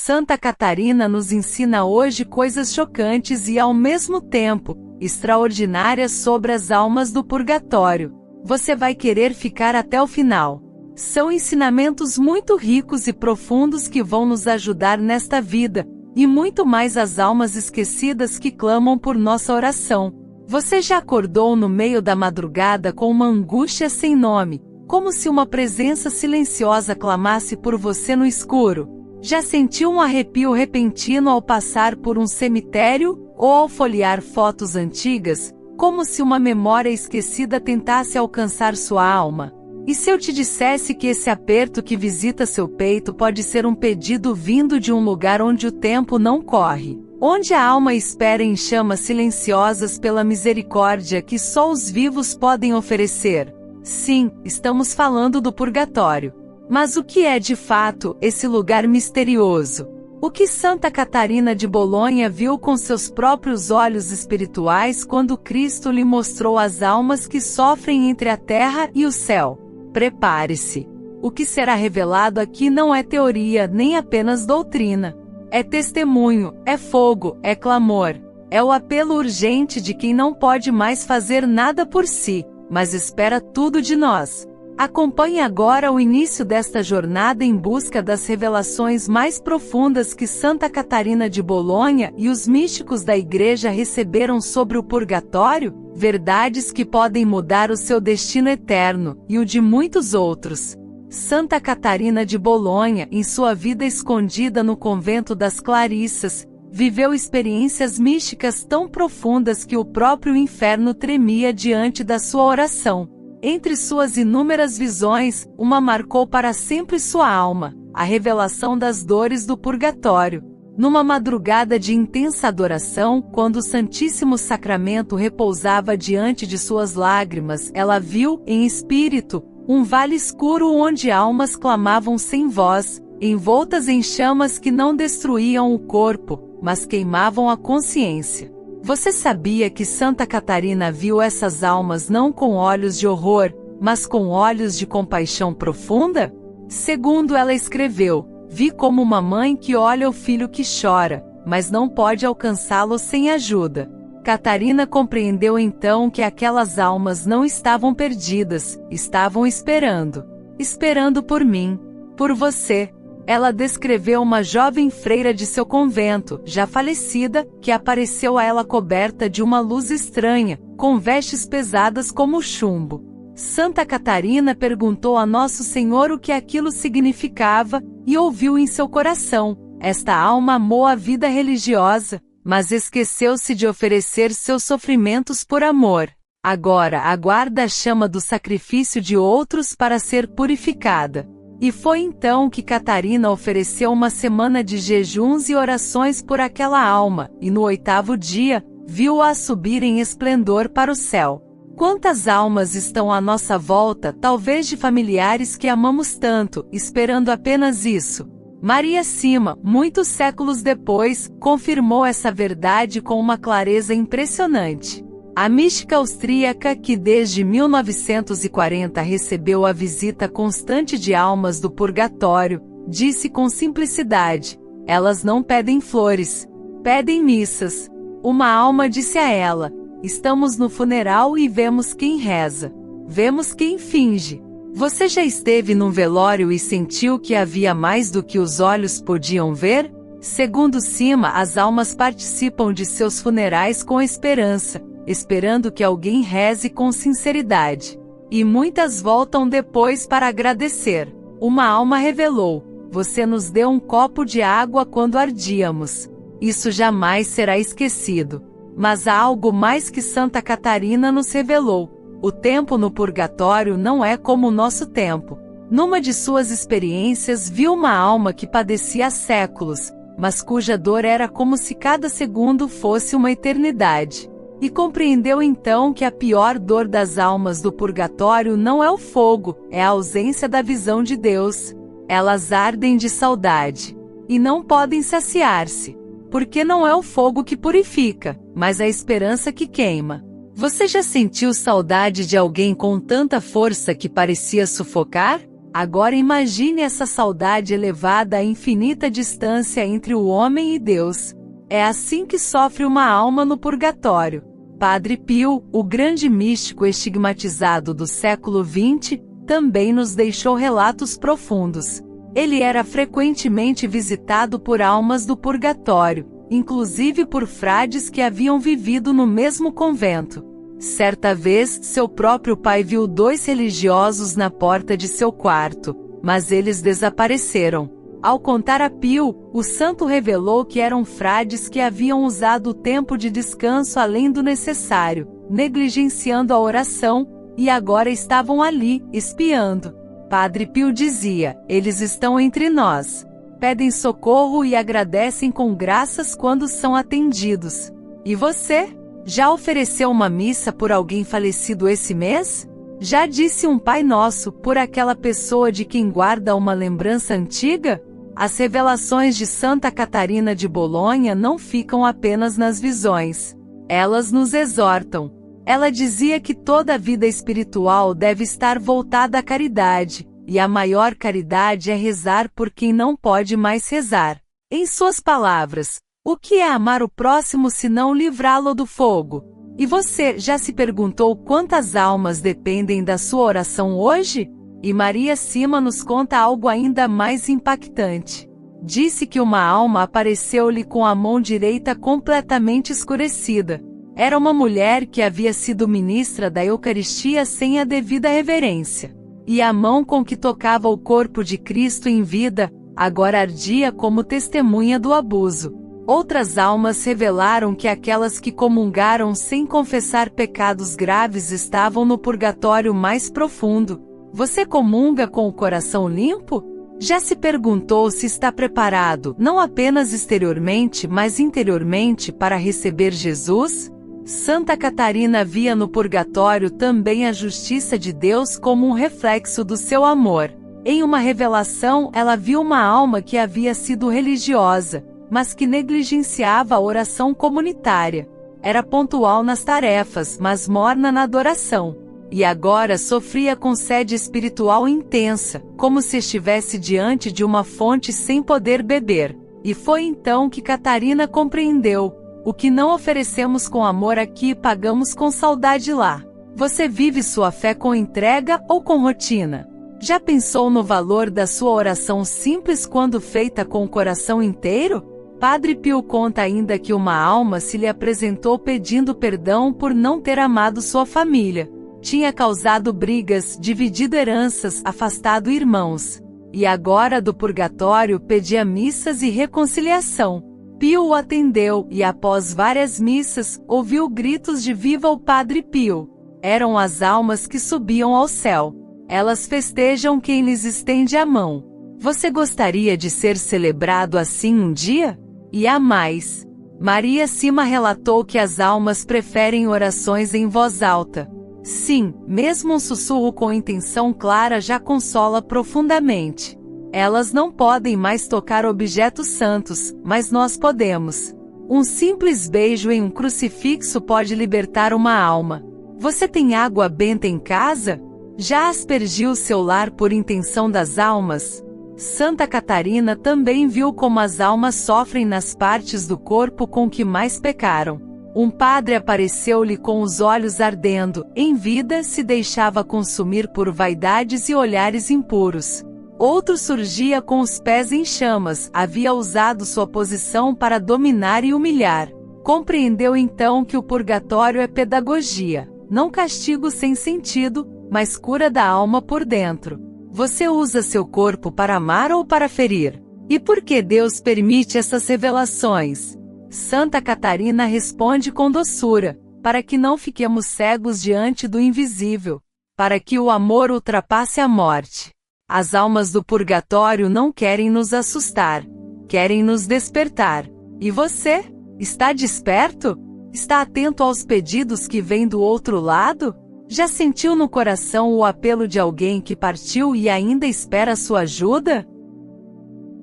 Santa Catarina nos ensina hoje coisas chocantes e, ao mesmo tempo, extraordinárias sobre as almas do purgatório. Você vai querer ficar até o final. São ensinamentos muito ricos e profundos que vão nos ajudar nesta vida, e muito mais as almas esquecidas que clamam por nossa oração. Você já acordou no meio da madrugada com uma angústia sem nome, como se uma presença silenciosa clamasse por você no escuro? Já sentiu um arrepio repentino ao passar por um cemitério, ou ao folhear fotos antigas, como se uma memória esquecida tentasse alcançar sua alma? E se eu te dissesse que esse aperto que visita seu peito pode ser um pedido vindo de um lugar onde o tempo não corre, onde a alma espera em chamas silenciosas pela misericórdia que só os vivos podem oferecer? Sim, estamos falando do purgatório. Mas o que é de fato esse lugar misterioso? O que Santa Catarina de Bolonha viu com seus próprios olhos espirituais quando Cristo lhe mostrou as almas que sofrem entre a terra e o céu? Prepare-se. O que será revelado aqui não é teoria nem apenas doutrina. É testemunho, é fogo, é clamor. É o apelo urgente de quem não pode mais fazer nada por si, mas espera tudo de nós. Acompanhe agora o início desta jornada em busca das revelações mais profundas que Santa Catarina de Bolonha e os místicos da Igreja receberam sobre o purgatório, verdades que podem mudar o seu destino eterno, e o de muitos outros. Santa Catarina de Bolonha, em sua vida escondida no convento das Clarissas, viveu experiências místicas tão profundas que o próprio inferno tremia diante da sua oração. Entre suas inúmeras visões, uma marcou para sempre sua alma: a revelação das dores do purgatório. Numa madrugada de intensa adoração, quando o Santíssimo Sacramento repousava diante de suas lágrimas, ela viu, em espírito, um vale escuro onde almas clamavam sem voz, envoltas em chamas que não destruíam o corpo, mas queimavam a consciência. Você sabia que Santa Catarina viu essas almas não com olhos de horror, mas com olhos de compaixão profunda? Segundo ela escreveu, vi como uma mãe que olha o filho que chora, mas não pode alcançá-lo sem ajuda. Catarina compreendeu então que aquelas almas não estavam perdidas, estavam esperando. Esperando por mim, por você. Ela descreveu uma jovem freira de seu convento, já falecida, que apareceu a ela coberta de uma luz estranha, com vestes pesadas como chumbo. Santa Catarina perguntou a Nosso Senhor o que aquilo significava, e ouviu em seu coração: esta alma amou a vida religiosa, mas esqueceu-se de oferecer seus sofrimentos por amor. Agora aguarda a chama do sacrifício de outros para ser purificada. E foi então que Catarina ofereceu uma semana de jejuns e orações por aquela alma, e no 8º dia, viu-a subir em esplendor para o céu. Quantas almas estão à nossa volta, talvez de familiares que amamos tanto, esperando apenas isso? Maria Sima, muitos séculos depois, confirmou essa verdade com uma clareza impressionante. A mística austríaca, que desde 1940 recebeu a visita constante de almas do purgatório, disse com simplicidade: elas não pedem flores, pedem missas. Uma alma disse a ela: estamos no funeral e vemos quem reza, vemos quem finge. Você já esteve num velório e sentiu que havia mais do que os olhos podiam ver? Segundo Sima, as almas participam de seus funerais com esperança, esperando que alguém reze com sinceridade. E muitas voltam depois para agradecer. Uma alma revelou: você nos deu um copo de água quando ardíamos. Isso jamais será esquecido. Mas há algo mais que Santa Catarina nos revelou: o tempo no purgatório não é como o nosso tempo. Numa de suas experiências viu uma alma que padecia há séculos, mas cuja dor era como se cada segundo fosse uma eternidade. E compreendeu então que a pior dor das almas do purgatório não é o fogo, é a ausência da visão de Deus. Elas ardem de saudade, e não podem saciar-se, porque não é o fogo que purifica, mas a esperança que queima. Você já sentiu saudade de alguém com tanta força que parecia sufocar? Agora imagine essa saudade elevada à infinita distância entre o homem e Deus. É assim que sofre uma alma no purgatório. Padre Pio, o grande místico estigmatizado do século XX, também nos deixou relatos profundos. Ele era frequentemente visitado por almas do purgatório, inclusive por frades que haviam vivido no mesmo convento. Certa vez, seu próprio pai viu 2 religiosos na porta de seu quarto, mas eles desapareceram. Ao contar a Pio, o santo revelou que eram frades que haviam usado o tempo de descanso além do necessário, negligenciando a oração, e agora estavam ali, espiando. Padre Pio dizia: eles estão entre nós. Pedem socorro e agradecem com graças quando são atendidos. E você? Já ofereceu uma missa por alguém falecido esse mês? Já disse um Pai Nosso por aquela pessoa de quem guarda uma lembrança antiga? As revelações de Santa Catarina de Bolonha não ficam apenas nas visões. Elas nos exortam. Ela dizia que toda a vida espiritual deve estar voltada à caridade, e a maior caridade é rezar por quem não pode mais rezar. Em suas palavras, o que é amar o próximo se não livrá-lo do fogo? E você já se perguntou quantas almas dependem da sua oração hoje? E Maria Sima nos conta algo ainda mais impactante. Disse que uma alma apareceu-lhe com a mão direita completamente escurecida. Era uma mulher que havia sido ministra da Eucaristia sem a devida reverência. E a mão com que tocava o corpo de Cristo em vida, agora ardia como testemunha do abuso. Outras almas revelaram que aquelas que comungaram sem confessar pecados graves estavam no purgatório mais profundo. Você comunga com o coração limpo? Já se perguntou se está preparado, não apenas exteriormente, mas interiormente, para receber Jesus? Santa Catarina via no purgatório também a justiça de Deus como um reflexo do seu amor. Em uma revelação, ela viu uma alma que havia sido religiosa, mas que negligenciava a oração comunitária. Era pontual nas tarefas, mas morna na adoração. E agora sofria com sede espiritual intensa, como se estivesse diante de uma fonte sem poder beber. E foi então que Catarina compreendeu: o que não oferecemos com amor aqui, pagamos com saudade lá. Você vive sua fé com entrega ou com rotina? Já pensou no valor da sua oração simples quando feita com o coração inteiro? Padre Pio conta ainda que uma alma se lhe apresentou pedindo perdão por não ter amado sua família. Tinha causado brigas, dividido heranças, afastado irmãos. E agora do purgatório pedia missas e reconciliação. Pio o atendeu e após várias missas, ouviu gritos de "Viva o Padre Pio!". Eram as almas que subiam ao céu. Elas festejam quem lhes estende a mão. Você gostaria de ser celebrado assim um dia? E há mais. Maria Sima relatou que as almas preferem orações em voz alta. Sim, mesmo um sussurro com intenção clara já consola profundamente. Elas não podem mais tocar objetos santos, mas nós podemos. Um simples beijo em um crucifixo pode libertar uma alma. Você tem água benta em casa? Já aspergiu seu lar por intenção das almas? Santa Catarina também viu como as almas sofrem nas partes do corpo com que mais pecaram. Um padre apareceu-lhe com os olhos ardendo, em vida se deixava consumir por vaidades e olhares impuros. Outro surgia com os pés em chamas, havia usado sua posição para dominar e humilhar. Compreendeu então que o purgatório é pedagogia, não castigo sem sentido, mas cura da alma por dentro. Você usa seu corpo para amar ou para ferir? E por que Deus permite essas revelações? Santa Catarina responde com doçura: para que não fiquemos cegos diante do invisível, para que o amor ultrapasse a morte. As almas do purgatório não querem nos assustar, querem nos despertar. E você? Está desperto? Está atento aos pedidos que vêm do outro lado? Já sentiu no coração o apelo de alguém que partiu e ainda espera sua ajuda?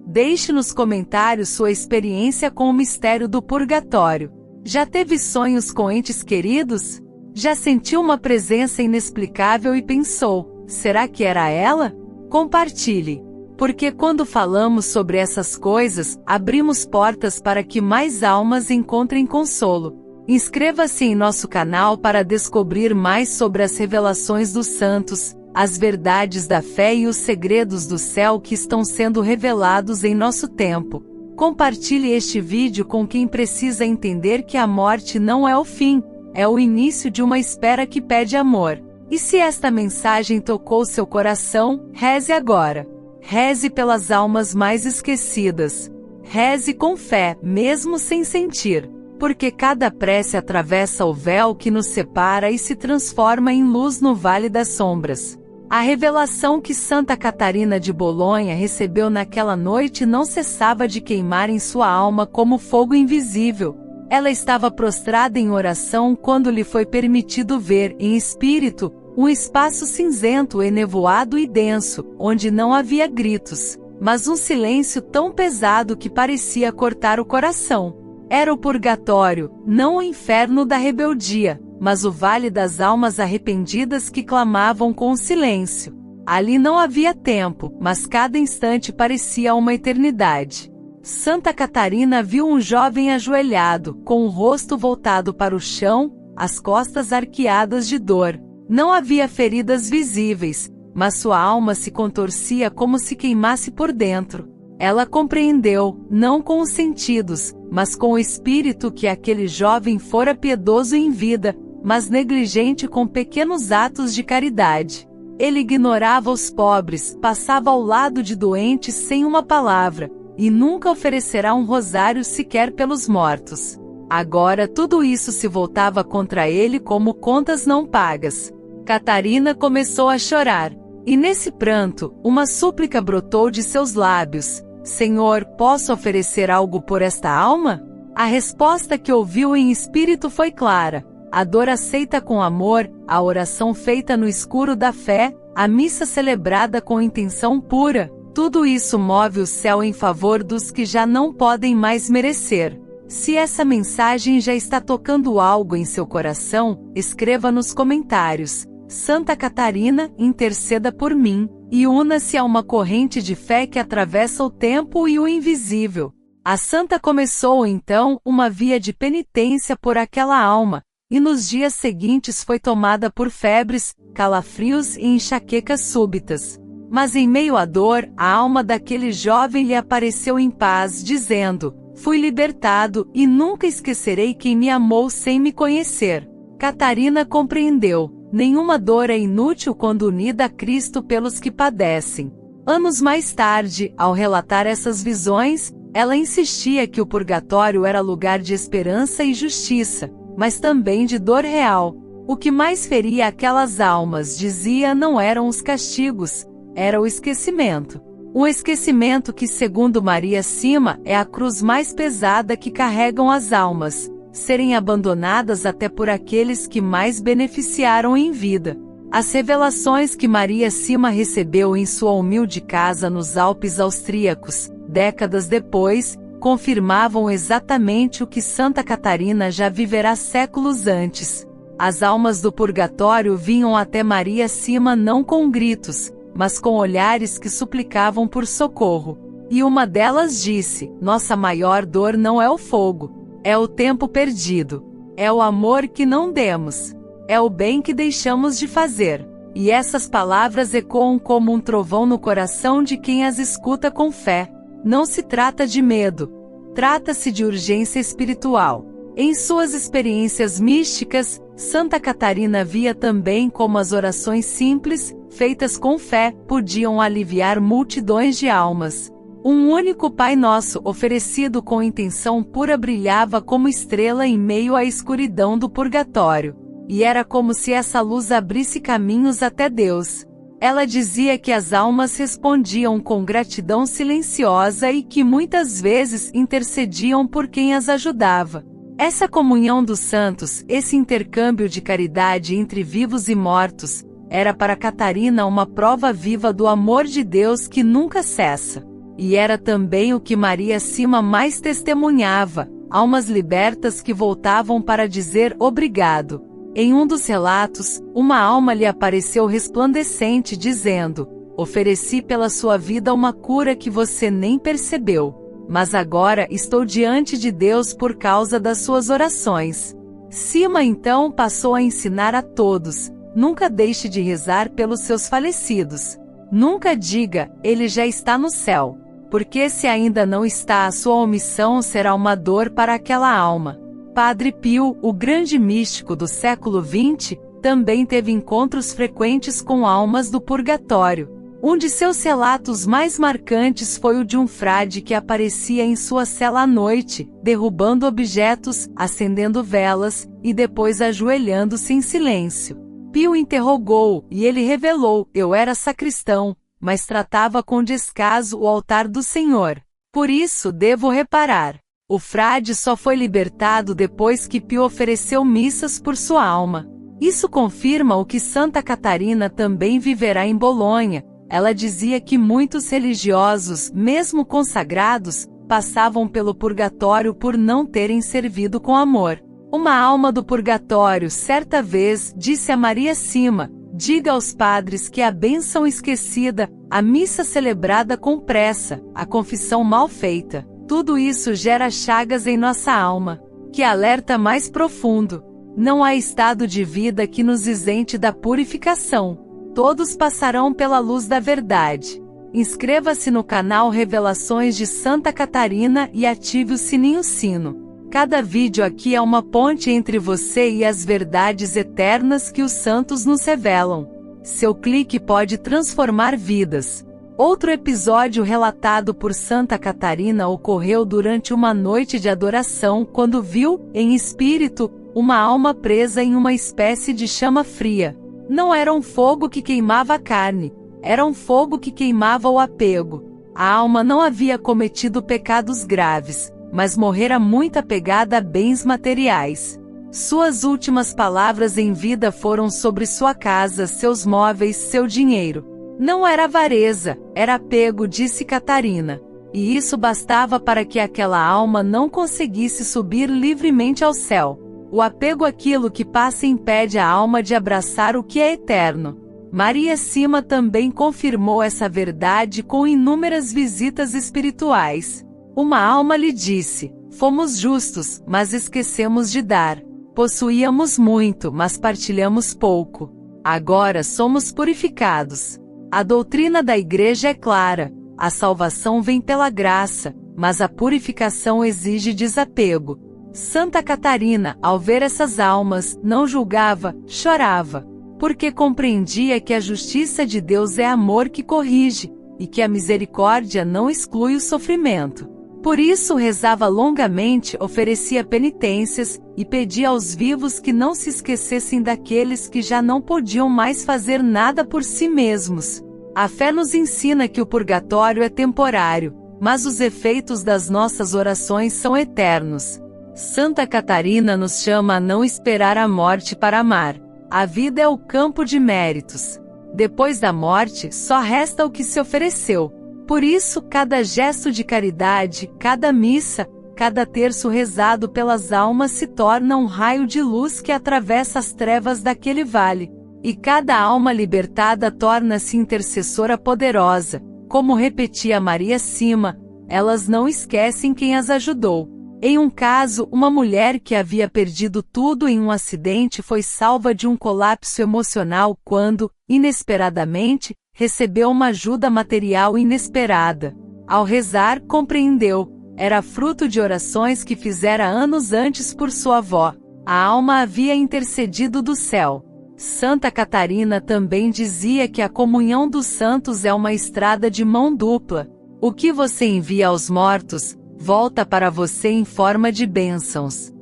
Deixe nos comentários sua experiência com o mistério do purgatório. Já teve sonhos com entes queridos? Já sentiu uma presença inexplicável e pensou: será que era ela? Compartilhe. Porque quando falamos sobre essas coisas, abrimos portas para que mais almas encontrem consolo. Inscreva-se em nosso canal para descobrir mais sobre as revelações dos santos, as verdades da fé e os segredos do céu que estão sendo revelados em nosso tempo. Compartilhe este vídeo com quem precisa entender que a morte não é o fim, é o início de uma espera que pede amor. E se esta mensagem tocou seu coração, reze agora. Reze pelas almas mais esquecidas. Reze com fé, mesmo sem sentir. Porque cada prece atravessa o véu que nos separa e se transforma em luz no Vale das Sombras. A revelação que Santa Catarina de Bolonha recebeu naquela noite não cessava de queimar em sua alma como fogo invisível. Ela estava prostrada em oração quando lhe foi permitido ver, em espírito, um espaço cinzento enevoado e denso, onde não havia gritos, mas um silêncio tão pesado que parecia cortar o coração. Era o purgatório, não o inferno da rebeldia, mas o vale das almas arrependidas que clamavam com silêncio. Ali não havia tempo, mas cada instante parecia uma eternidade. Santa Catarina viu um jovem ajoelhado, com o rosto voltado para o chão, as costas arqueadas de dor. Não havia feridas visíveis, mas sua alma se contorcia como se queimasse por dentro. Ela compreendeu, não com os sentidos, mas com o espírito, que aquele jovem fora piedoso em vida, mas negligente com pequenos atos de caridade. Ele ignorava os pobres, passava ao lado de doentes sem uma palavra, e nunca oferecerá um rosário sequer pelos mortos. Agora tudo isso se voltava contra ele como contas não pagas. Catarina começou a chorar. E nesse pranto, uma súplica brotou de seus lábios. Senhor, posso oferecer algo por esta alma? A resposta que ouviu em espírito foi clara. A dor aceita com amor, a oração feita no escuro da fé, a missa celebrada com intenção pura. Tudo isso move o céu em favor dos que já não podem mais merecer. Se essa mensagem já está tocando algo em seu coração, escreva nos comentários. Santa Catarina, interceda por mim, e una-se a uma corrente de fé que atravessa o tempo e o invisível. A santa começou então uma via de penitência por aquela alma, e nos dias seguintes foi tomada por febres, calafrios e enxaquecas súbitas. Mas em meio à dor, a alma daquele jovem lhe apareceu em paz, dizendo: fui libertado, e nunca esquecerei quem me amou sem me conhecer. Catarina compreendeu. Nenhuma dor é inútil quando unida a Cristo pelos que padecem. Anos mais tarde, ao relatar essas visões, ela insistia que o purgatório era lugar de esperança e justiça, mas também de dor real. O que mais feria aquelas almas, dizia, não eram os castigos, era o esquecimento. Um esquecimento que, segundo Maria Sima, é a cruz mais pesada que carregam as almas. Serem abandonadas até por aqueles que mais beneficiaram em vida. As revelações que Maria Sima recebeu em sua humilde casa nos Alpes austríacos, décadas depois, confirmavam exatamente o que Santa Catarina já vivera séculos antes. As almas do purgatório vinham até Maria Sima não com gritos, mas com olhares que suplicavam por socorro. E uma delas disse: nossa maior dor não é o fogo. É o tempo perdido. É o amor que não demos. É o bem que deixamos de fazer. E essas palavras ecoam como um trovão no coração de quem as escuta com fé. Não se trata de medo. Trata-se de urgência espiritual. Em suas experiências místicas, Santa Catarina via também como as orações simples, feitas com fé, podiam aliviar multidões de almas. Um único Pai Nosso oferecido com intenção pura brilhava como estrela em meio à escuridão do purgatório. E era como se essa luz abrisse caminhos até Deus. Ela dizia que as almas respondiam com gratidão silenciosa e que muitas vezes intercediam por quem as ajudava. Essa comunhão dos santos, esse intercâmbio de caridade entre vivos e mortos, era para Catarina uma prova viva do amor de Deus que nunca cessa. E era também o que Maria Sima mais testemunhava, almas libertas que voltavam para dizer obrigado. Em um dos relatos, uma alma lhe apareceu resplandecente dizendo: Ofereci pela sua vida uma cura que você nem percebeu. Mas agora estou diante de Deus por causa das suas orações. Sima então passou a ensinar a todos: nunca deixe de rezar pelos seus falecidos. Nunca diga, ele já está no céu. Porque se ainda não está, a sua omissão será uma dor para aquela alma. Padre Pio, o grande místico do século XX, também teve encontros frequentes com almas do purgatório. Um de seus relatos mais marcantes foi o de um frade que aparecia em sua cela à noite, derrubando objetos, acendendo velas, e depois ajoelhando-se em silêncio. Pio interrogou-o, e ele revelou: eu era sacristão, mas tratava com descaso o altar do Senhor. Por isso devo reparar. O frade só foi libertado depois que Pio ofereceu missas por sua alma. Isso confirma o que Santa Catarina também viverá em Bolonha. Ela dizia que muitos religiosos, mesmo consagrados, passavam pelo purgatório por não terem servido com amor. Uma alma do purgatório certa vez disse a Maria Sima: diga aos padres que a bênção esquecida, a missa celebrada com pressa, a confissão mal feita, tudo isso gera chagas em nossa alma. Que alerta mais profundo! Não há estado de vida que nos isente da purificação. Todos passarão pela luz da verdade. Inscreva-se no canal Revelações de Santa Catarina e ative o sininho-sino. Cada vídeo aqui é uma ponte entre você e as verdades eternas que os santos nos revelam. Seu clique pode transformar vidas. Outro episódio relatado por Santa Catarina ocorreu durante uma noite de adoração, quando viu, em espírito, uma alma presa em uma espécie de chama fria. Não era um fogo que queimava a carne, era um fogo que queimava o apego. A alma não havia cometido pecados graves, mas morrera muito apegada a bens materiais. Suas últimas palavras em vida foram sobre sua casa, seus móveis, seu dinheiro. Não era avareza, era apego, disse Catarina. E isso bastava para que aquela alma não conseguisse subir livremente ao céu. O apego àquilo que passa impede a alma de abraçar o que é eterno. Maria Sima também confirmou essa verdade com inúmeras visitas espirituais. Uma alma lhe disse: fomos justos, mas esquecemos de dar. Possuíamos muito, mas partilhamos pouco. Agora somos purificados. A doutrina da Igreja é clara: a salvação vem pela graça, mas a purificação exige desapego. Santa Catarina, ao ver essas almas, não julgava, chorava, porque compreendia que a justiça de Deus é amor que corrige, e que a misericórdia não exclui o sofrimento. Por isso rezava longamente, oferecia penitências, e pedia aos vivos que não se esquecessem daqueles que já não podiam mais fazer nada por si mesmos. A fé nos ensina que o purgatório é temporário, mas os efeitos das nossas orações são eternos. Santa Catarina nos chama a não esperar a morte para amar. A vida é o campo de méritos. Depois da morte, só resta o que se ofereceu. Por isso, cada gesto de caridade, cada missa, cada terço rezado pelas almas se torna um raio de luz que atravessa as trevas daquele vale. E cada alma libertada torna-se intercessora poderosa. Como repetia Maria Sima, elas não esquecem quem as ajudou. Em um caso, uma mulher que havia perdido tudo em um acidente foi salva de um colapso emocional quando, inesperadamente, recebeu uma ajuda material inesperada. Ao rezar, compreendeu: era fruto de orações que fizera anos antes por sua avó. A alma havia intercedido do céu. Santa Catarina também dizia que a comunhão dos santos é uma estrada de mão dupla. O que você envia aos mortos, volta para você em forma de bênçãos.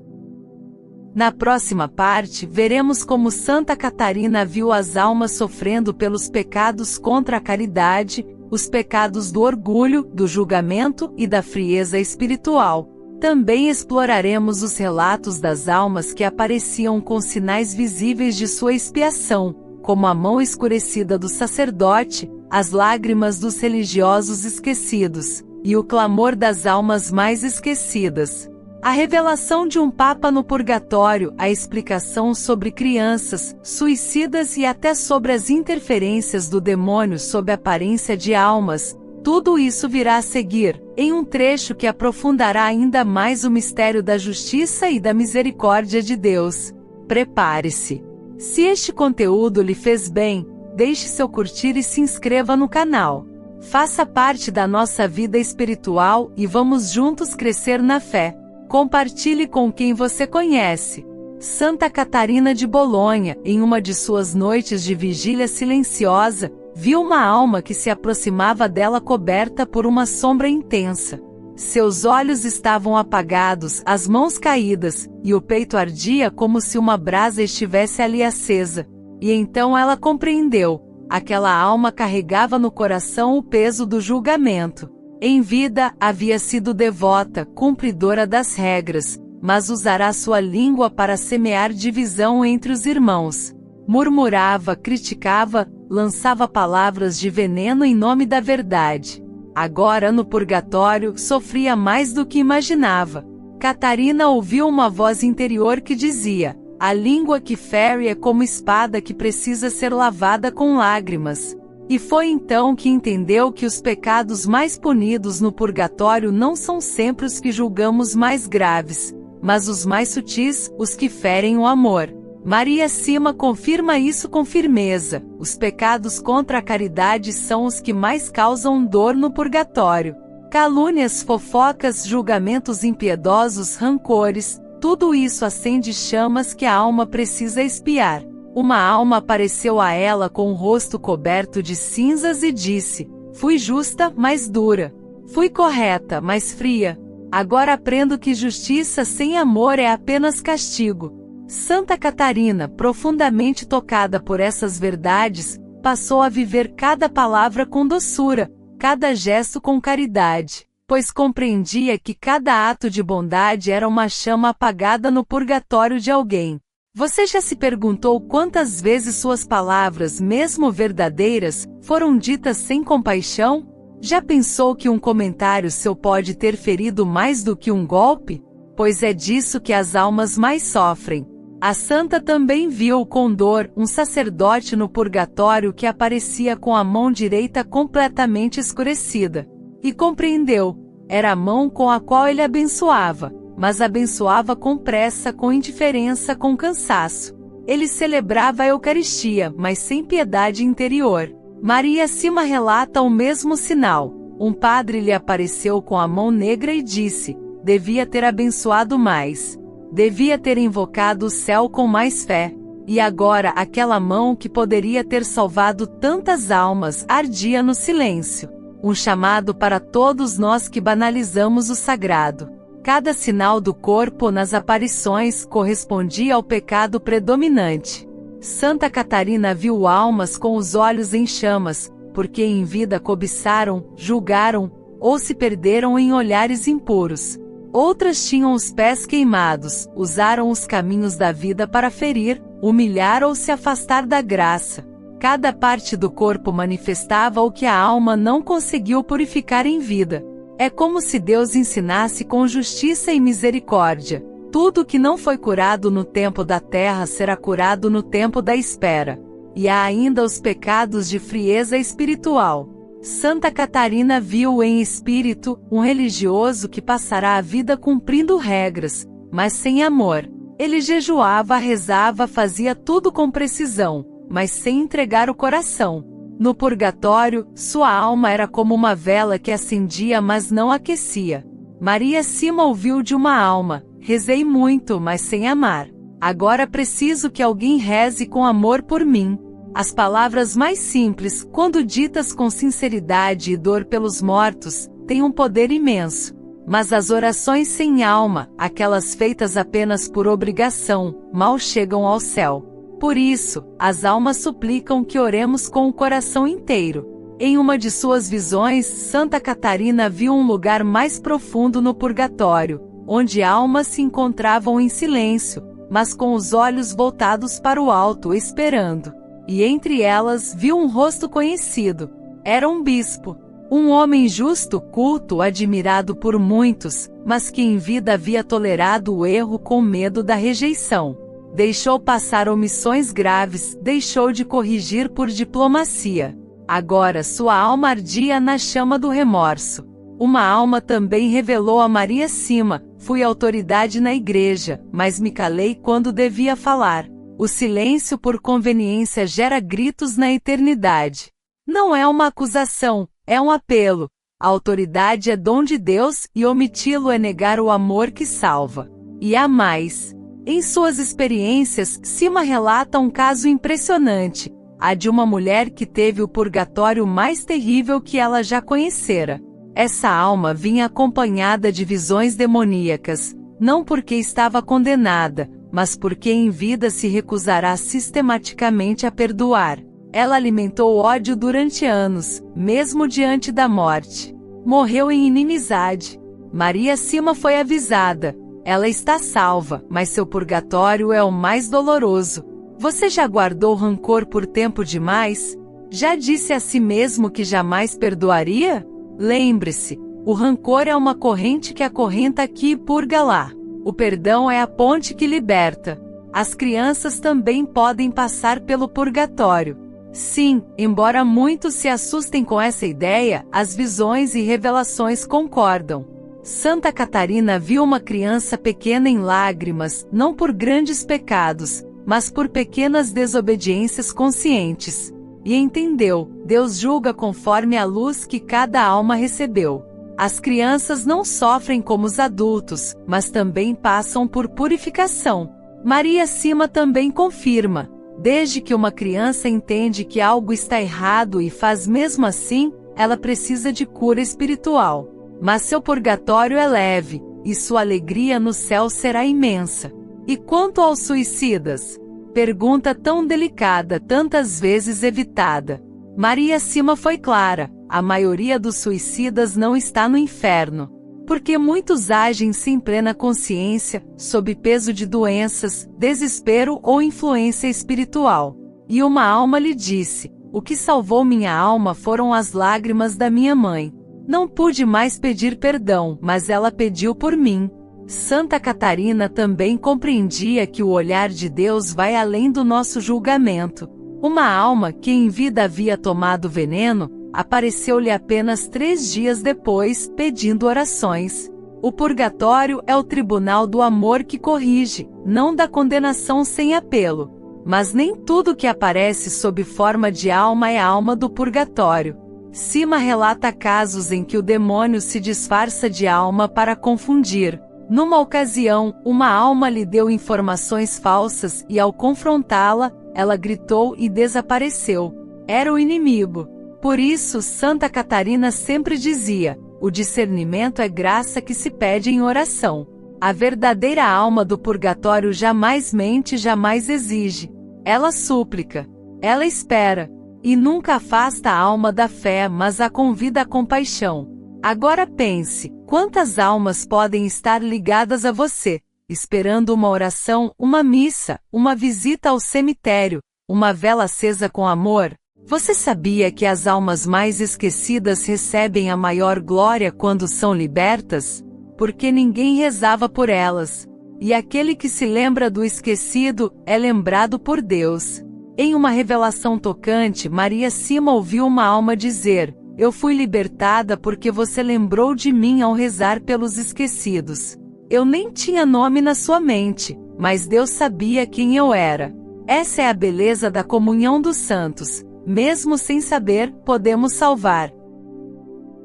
Na próxima parte, veremos como Santa Catarina viu as almas sofrendo pelos pecados contra a caridade, os pecados do orgulho, do julgamento e da frieza espiritual. Também exploraremos os relatos das almas que apareciam com sinais visíveis de sua expiação, como a mão escurecida do sacerdote, as lágrimas dos religiosos esquecidos, e o clamor das almas mais esquecidas. A revelação de um papa no purgatório, a explicação sobre crianças, suicidas e até sobre as interferências do demônio sob aparência de almas, tudo isso virá a seguir, em um trecho que aprofundará ainda mais o mistério da justiça e da misericórdia de Deus. Prepare-se! Se este conteúdo lhe fez bem, deixe seu curtir e se inscreva no canal. Faça parte da nossa vida espiritual e vamos juntos crescer na fé. Compartilhe com quem você conhece. Santa Catarina de Bolonha, em uma de suas noites de vigília silenciosa, viu uma alma que se aproximava dela coberta por uma sombra intensa. Seus olhos estavam apagados, as mãos caídas, e o peito ardia como se uma brasa estivesse ali acesa. E então ela compreendeu: aquela alma carregava no coração o peso do julgamento. Em vida, havia sido devota, cumpridora das regras, mas usará sua língua para semear divisão entre os irmãos. Murmurava, criticava, lançava palavras de veneno em nome da verdade. Agora no purgatório, sofria mais do que imaginava. Catarina ouviu uma voz interior que dizia: a língua que fere é como espada que precisa ser lavada com lágrimas. E foi então que entendeu que os pecados mais punidos no purgatório não são sempre os que julgamos mais graves, mas os mais sutis, os que ferem o amor. Maria Sima confirma isso com firmeza: os pecados contra a caridade são os que mais causam dor no purgatório. Calúnias, fofocas, julgamentos impiedosos, rancores, tudo isso acende chamas que a alma precisa expiar. Uma alma apareceu a ela com o rosto coberto de cinzas e disse: fui justa, mas dura. Fui correta, mas fria. Agora aprendo que justiça sem amor é apenas castigo. Santa Catarina, profundamente tocada por essas verdades, passou a viver cada palavra com doçura, cada gesto com caridade, pois compreendia que cada ato de bondade era uma chama apagada no purgatório de alguém. Você já se perguntou quantas vezes suas palavras, mesmo verdadeiras, foram ditas sem compaixão? Já pensou que um comentário seu pode ter ferido mais do que um golpe? Pois é disso que as almas mais sofrem. A santa também viu com dor um sacerdote no purgatório que aparecia com a mão direita completamente escurecida. E compreendeu: era a mão com a qual ele abençoava, mas abençoava com pressa, com indiferença, com cansaço. Ele celebrava a Eucaristia, mas sem piedade interior. Maria Sima relata o mesmo sinal. Um padre lhe apareceu com a mão negra e disse: devia ter abençoado mais. Devia ter invocado o céu com mais fé. E agora aquela mão que poderia ter salvado tantas almas ardia no silêncio. Um chamado para todos nós que banalizamos o sagrado. Cada sinal do corpo nas aparições correspondia ao pecado predominante. Santa Catarina viu almas com os olhos em chamas, porque em vida cobiçaram, julgaram, ou se perderam em olhares impuros. Outras tinham os pés queimados, usaram os caminhos da vida para ferir, humilhar ou se afastar da graça. Cada parte do corpo manifestava o que a alma não conseguiu purificar em vida. É como se Deus ensinasse com justiça e misericórdia: tudo que não foi curado no tempo da terra será curado no tempo da espera. E há ainda os pecados de frieza espiritual. Santa Catarina viu em espírito um religioso que passará a vida cumprindo regras, mas sem amor. Ele jejuava, rezava, fazia tudo com precisão, mas sem entregar o coração. No purgatório, sua alma era como uma vela que acendia mas não aquecia. Maria Sima ouviu de uma alma: rezei muito, mas sem amar. Agora preciso que alguém reze com amor por mim. As palavras mais simples, quando ditas com sinceridade e dor pelos mortos, têm um poder imenso. Mas as orações sem alma, aquelas feitas apenas por obrigação, mal chegam ao céu. Por isso, as almas suplicam que oremos com o coração inteiro. Em uma de suas visões, Santa Catarina viu um lugar mais profundo no purgatório, onde almas se encontravam em silêncio, mas com os olhos voltados para o alto, esperando. E entre elas viu um rosto conhecido. Era um bispo. Um homem justo, culto, admirado por muitos, mas que em vida havia tolerado o erro com medo da rejeição. Deixou passar omissões graves, deixou de corrigir por diplomacia. Agora sua alma ardia na chama do remorso. Uma alma também revelou a Maria Sima: fui autoridade na igreja, mas me calei quando devia falar. O silêncio por conveniência gera gritos na eternidade. Não é uma acusação, é um apelo. A autoridade é dom de Deus e omiti-lo é negar o amor que salva. E há mais. Em suas experiências, Sima relata um caso impressionante, a de uma mulher que teve o purgatório mais terrível que ela já conhecera. Essa alma vinha acompanhada de visões demoníacas, não porque estava condenada, mas porque em vida se recusará sistematicamente a perdoar. Ela alimentou ódio durante anos, mesmo diante da morte. Morreu em inimizade. Maria Sima foi avisada. Ela está salva, mas seu purgatório é o mais doloroso. Você já guardou rancor por tempo demais? Já disse a si mesmo que jamais perdoaria? Lembre-se, o rancor é uma corrente que acorrenta aqui e purga lá. O perdão é a ponte que liberta. As crianças também podem passar pelo purgatório. Sim, embora muitos se assustem com essa ideia, as visões e revelações concordam. Santa Catarina viu uma criança pequena em lágrimas, não por grandes pecados, mas por pequenas desobediências conscientes. E entendeu: Deus julga conforme a luz que cada alma recebeu. As crianças não sofrem como os adultos, mas também passam por purificação. Maria Sima também confirma: desde que uma criança entende que algo está errado e faz mesmo assim, ela precisa de cura espiritual. Mas seu purgatório é leve, e sua alegria no céu será imensa. E quanto aos suicidas? Pergunta tão delicada, tantas vezes evitada. Maria Sima foi clara: a maioria dos suicidas não está no inferno. Porque muitos agem sem plena consciência, sob peso de doenças, desespero ou influência espiritual. E uma alma lhe disse: o que salvou minha alma foram as lágrimas da minha mãe. Não pude mais pedir perdão, mas ela pediu por mim. Santa Catarina também compreendia que o olhar de Deus vai além do nosso julgamento. Uma alma que em vida havia tomado veneno, apareceu-lhe apenas 3 dias depois, pedindo orações. O purgatório é o tribunal do amor que corrige, não da condenação sem apelo. Mas nem tudo que aparece sob forma de alma é alma do purgatório. Sima relata casos em que o demônio se disfarça de alma para confundir. Numa ocasião, uma alma lhe deu informações falsas e ao confrontá-la, ela gritou e desapareceu. Era o inimigo. Por isso, Santa Catarina sempre dizia: o discernimento é graça que se pede em oração. A verdadeira alma do purgatório jamais mente, jamais exige. Ela súplica. Ela espera. E nunca afasta a alma da fé, mas a convida à compaixão. Agora pense: quantas almas podem estar ligadas a você, esperando uma oração, uma missa, uma visita ao cemitério, uma vela acesa com amor? Você sabia que as almas mais esquecidas recebem a maior glória quando são libertas? Porque ninguém rezava por elas. E aquele que se lembra do esquecido, é lembrado por Deus. Em uma revelação tocante, Maria Sima ouviu uma alma dizer: eu fui libertada porque você lembrou de mim ao rezar pelos esquecidos. Eu nem tinha nome na sua mente, mas Deus sabia quem eu era. Essa é a beleza da comunhão dos santos. Mesmo sem saber, podemos salvar.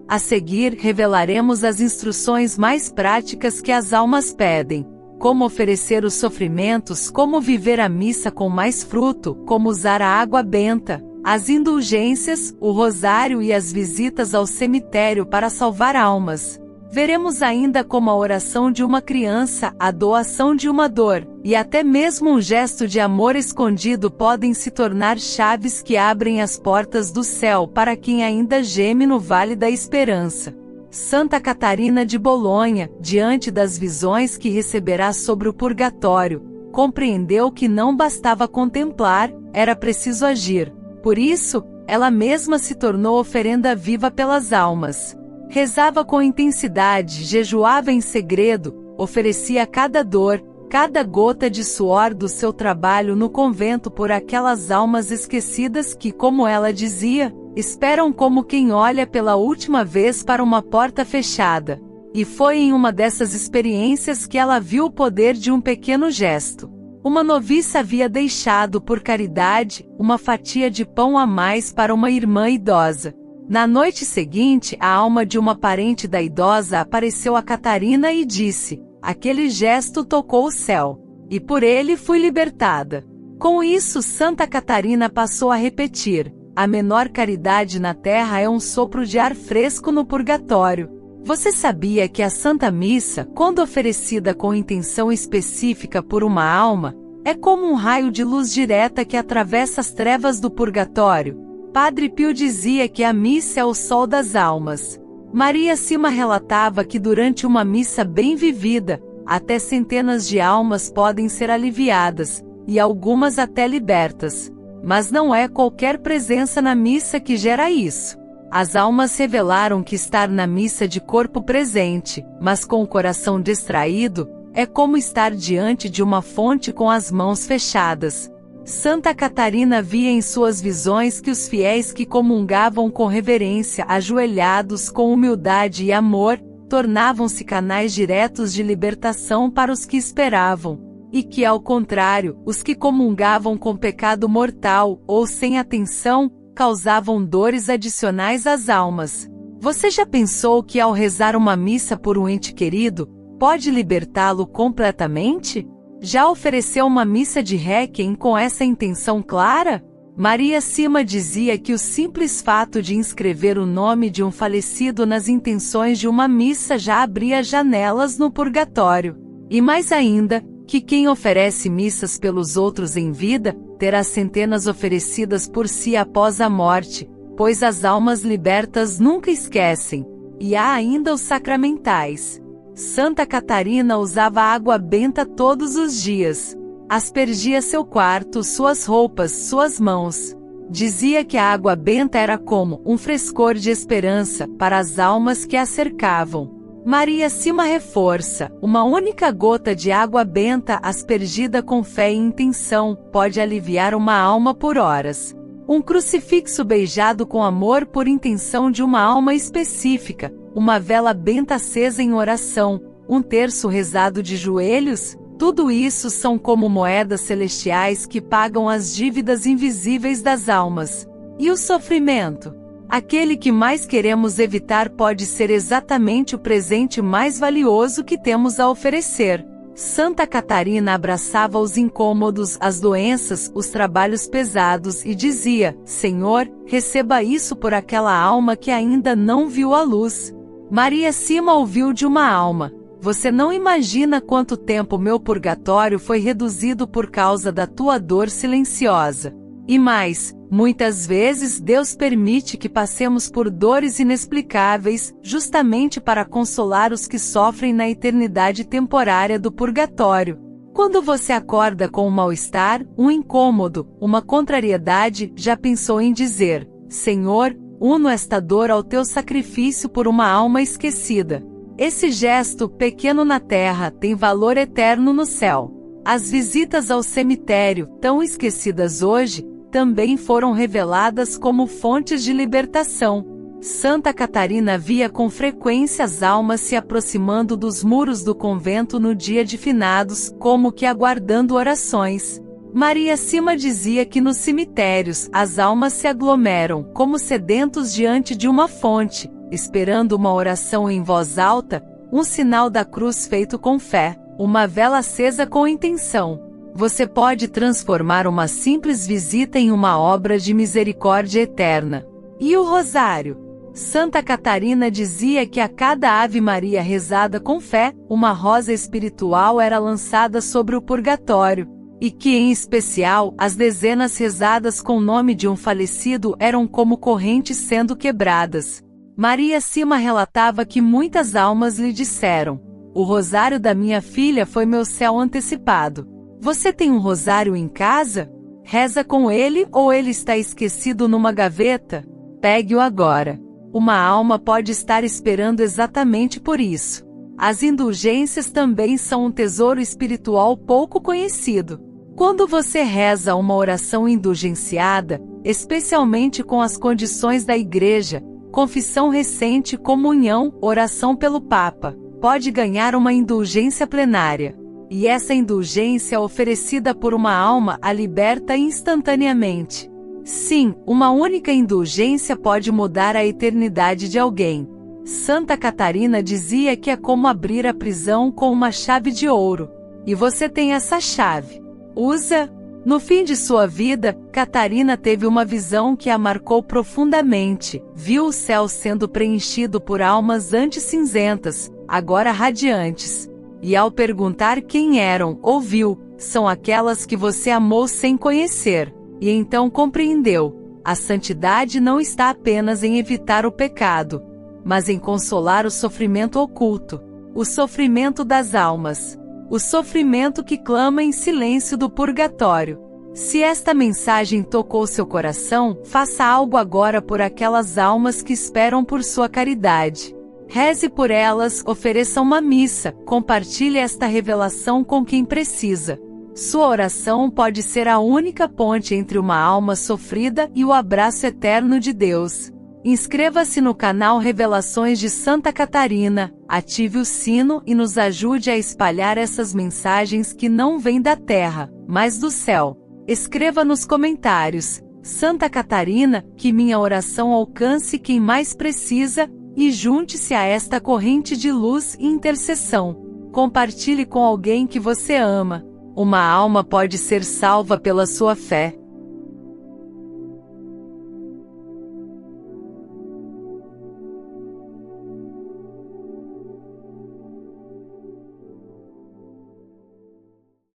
A seguir, revelaremos as instruções mais práticas que as almas pedem. Como oferecer os sofrimentos, como viver a missa com mais fruto, como usar a água benta, as indulgências, o rosário e as visitas ao cemitério para salvar almas. Veremos ainda como a oração de uma criança, a doação de uma dor, e até mesmo um gesto de amor escondido podem se tornar chaves que abrem as portas do céu para quem ainda geme no Vale da Esperança. Santa Catarina de Bolonha, diante das visões que receberá sobre o purgatório, compreendeu que não bastava contemplar, era preciso agir. Por isso, ela mesma se tornou oferenda viva pelas almas. Rezava com intensidade, jejuava em segredo, oferecia cada dor, cada gota de suor do seu trabalho no convento por aquelas almas esquecidas que, como ela dizia, esperam como quem olha pela última vez para uma porta fechada. E foi em uma dessas experiências que ela viu o poder de um pequeno gesto. Uma noviça havia deixado por caridade uma fatia de pão a mais para uma irmã idosa. Na noite seguinte, a alma de uma parente da idosa apareceu a Catarina e disse: aquele gesto tocou o céu, e por ele fui libertada. Com isso, Santa Catarina passou a repetir: a menor caridade na terra é um sopro de ar fresco no purgatório. Você sabia que a Santa Missa, quando oferecida com intenção específica por uma alma, é como um raio de luz direta que atravessa as trevas do purgatório? Padre Pio dizia que a missa é o sol das almas. Maria Sima relatava que durante uma missa bem vivida, até centenas de almas podem ser aliviadas, e algumas até libertas. Mas não é qualquer presença na missa que gera isso. As almas revelaram que estar na missa de corpo presente, mas com o coração distraído, é como estar diante de uma fonte com as mãos fechadas. Santa Catarina via em suas visões que os fiéis que comungavam com reverência, ajoelhados com humildade e amor, tornavam-se canais diretos de libertação para os que esperavam, e que, ao contrário, os que comungavam com pecado mortal, ou sem atenção, causavam dores adicionais às almas. Você já pensou que ao rezar uma missa por um ente querido, pode libertá-lo completamente? Já ofereceu uma missa de Requiem com essa intenção clara? Maria Sima dizia que o simples fato de inscrever o nome de um falecido nas intenções de uma missa já abria janelas no purgatório. E mais ainda, que quem oferece missas pelos outros em vida, terá centenas oferecidas por si após a morte, pois as almas libertas nunca esquecem. E há ainda os sacramentais. Santa Catarina usava água benta todos os dias. Aspergia seu quarto, suas roupas, suas mãos. Dizia que a água benta era como um frescor de esperança para as almas que a cercavam. Maria Sima reforça: uma única gota de água benta aspergida com fé e intenção pode aliviar uma alma por horas. Um crucifixo beijado com amor por intenção de uma alma específica, uma vela benta acesa em oração, um terço rezado de joelhos, tudo isso são como moedas celestiais que pagam as dívidas invisíveis das almas. E o sofrimento? Aquele que mais queremos evitar pode ser exatamente o presente mais valioso que temos a oferecer. Santa Catarina abraçava os incômodos, as doenças, os trabalhos pesados e dizia: Senhor, receba isso por aquela alma que ainda não viu a luz. Maria Sima ouviu de uma alma: você não imagina quanto tempo meu purgatório foi reduzido por causa da tua dor silenciosa. E mais, muitas vezes Deus permite que passemos por dores inexplicáveis, justamente para consolar os que sofrem na eternidade temporária do purgatório. Quando você acorda com um mal-estar, um incômodo, uma contrariedade, já pensou em dizer: Senhor, uno esta dor ao teu sacrifício por uma alma esquecida. Esse gesto, pequeno na terra, tem valor eterno no céu. As visitas ao cemitério, tão esquecidas hoje, também foram reveladas como fontes de libertação. Santa Catarina via com frequência as almas se aproximando dos muros do convento no dia de finados, como que aguardando orações. Maria Sima dizia que nos cemitérios, as almas se aglomeram, como sedentos diante de uma fonte, esperando uma oração em voz alta, um sinal da cruz feito com fé, uma vela acesa com intenção. Você pode transformar uma simples visita em uma obra de misericórdia eterna. E o rosário? Santa Catarina dizia que a cada Ave Maria rezada com fé, uma rosa espiritual era lançada sobre o purgatório, e que, em especial, as dezenas rezadas com o nome de um falecido eram como correntes sendo quebradas. Maria Sima relatava que muitas almas lhe disseram: o rosário da minha filha foi meu céu antecipado. Você tem um rosário em casa? Reza com ele ou ele está esquecido numa gaveta? Pegue-o agora. Uma alma pode estar esperando exatamente por isso. As indulgências também são um tesouro espiritual pouco conhecido. Quando você reza uma oração indulgenciada, especialmente com as condições da Igreja, confissão recente, comunhão, oração pelo Papa, pode ganhar uma indulgência plenária. E essa indulgência oferecida por uma alma a liberta instantaneamente. Sim, uma única indulgência pode mudar a eternidade de alguém. Santa Catarina dizia que é como abrir a prisão com uma chave de ouro. E você tem essa chave. Usa. No fim de sua vida, Catarina teve uma visão que a marcou profundamente. Viu o céu sendo preenchido por almas antes cinzentas, agora radiantes. E ao perguntar quem eram, ouviu: são aquelas que você amou sem conhecer. E então compreendeu: a santidade não está apenas em evitar o pecado, mas em consolar o sofrimento oculto, o sofrimento das almas, o sofrimento que clama em silêncio do purgatório. Se esta mensagem tocou seu coração, faça algo agora por aquelas almas que esperam por sua caridade. Reze por elas, ofereça uma missa, compartilhe esta revelação com quem precisa. Sua oração pode ser a única ponte entre uma alma sofrida e o abraço eterno de Deus. Inscreva-se no canal Revelações de Santa Catarina, ative o sino e nos ajude a espalhar essas mensagens que não vêm da terra, mas do céu. Escreva nos comentários: Santa Catarina, que minha oração alcance quem mais precisa, e junte-se a esta corrente de luz e intercessão. Compartilhe com alguém que você ama. Uma alma pode ser salva pela sua fé.